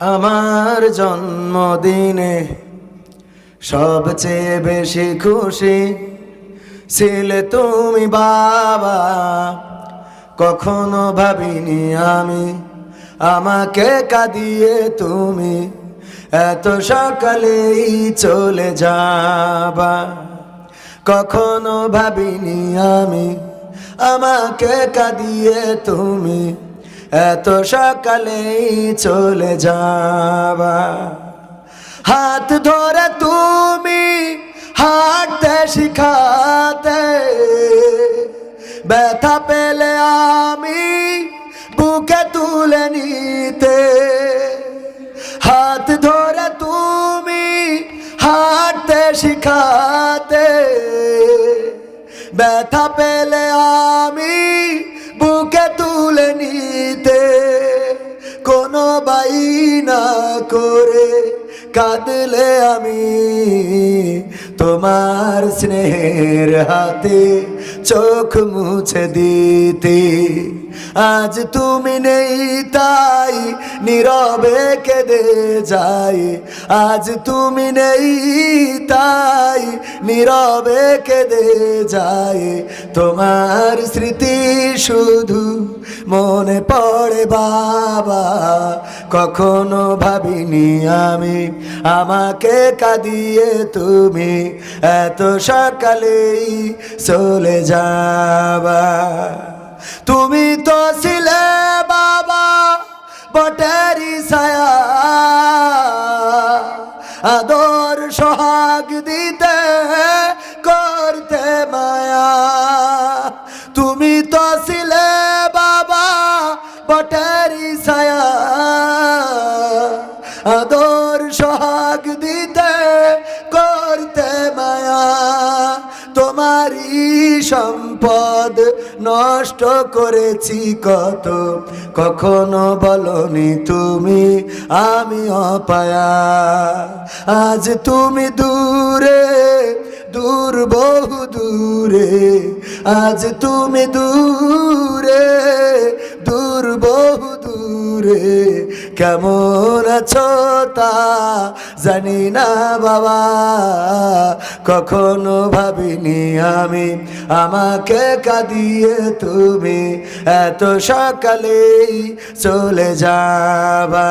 আমার জন্মদিনে সবচেয়ে বেশি খুশি ছিলে তুমি বাবা। কখনো ভাবিনি আমি আমাকে কাঁদিয়ে তুমি এত সকালেই চলে যাবা। কখনো ভাবিনি আমি আমাকে কাঁদিয়ে তুমি এত সকালেই চলে যাবা। হাত ধরে তুমি হাঁটতে শিখাতে, ব্যথা পেলে আমি বুকে তুলে নিতে। হাত ধরে তুমি হাঁটতে শিখাতে, ব্যথা পেলে আমি বুকে তুলে নিতে। কোনো বাইনা করে কাঁদলে আমি তোমার স্নেহের হাতে চোখ মুছে দিতে। আজ তুমি নেই তাই নীরবে কেঁদে যাই। আজ তুমি নেই তাই নীরবে কেঁদে যাই। তোমার স্মৃতি শুধু মনে পড়ে বাবা। কখনো ভাবিনি আমি আমাকে কাঁদিয়ে তুমি এত সকালেই চলে যাবা। তুমি তো ছিলে বাবা বটেরই ছায়া, আদর সোহাগ দিতে করতে মায়া। তুমি তো ছিলে বাবা বটেরই ছায়া, আদর সোহাগ দিতে করতে মায়া। তোমারই সম্পদ নষ্ট করেছি কত, কখনো বলনি তুমি আমি অপায়া। আজ তুমি দূরে দূর বহু দূরে, আজ তুমি দূরে দূর বহু দূরে। কেমন আছো তা জানি না বাবা। কখনো ভাবিনি আমি আমাকে কাঁদিয়ে তুমি এত সকালেই চলে যাবা।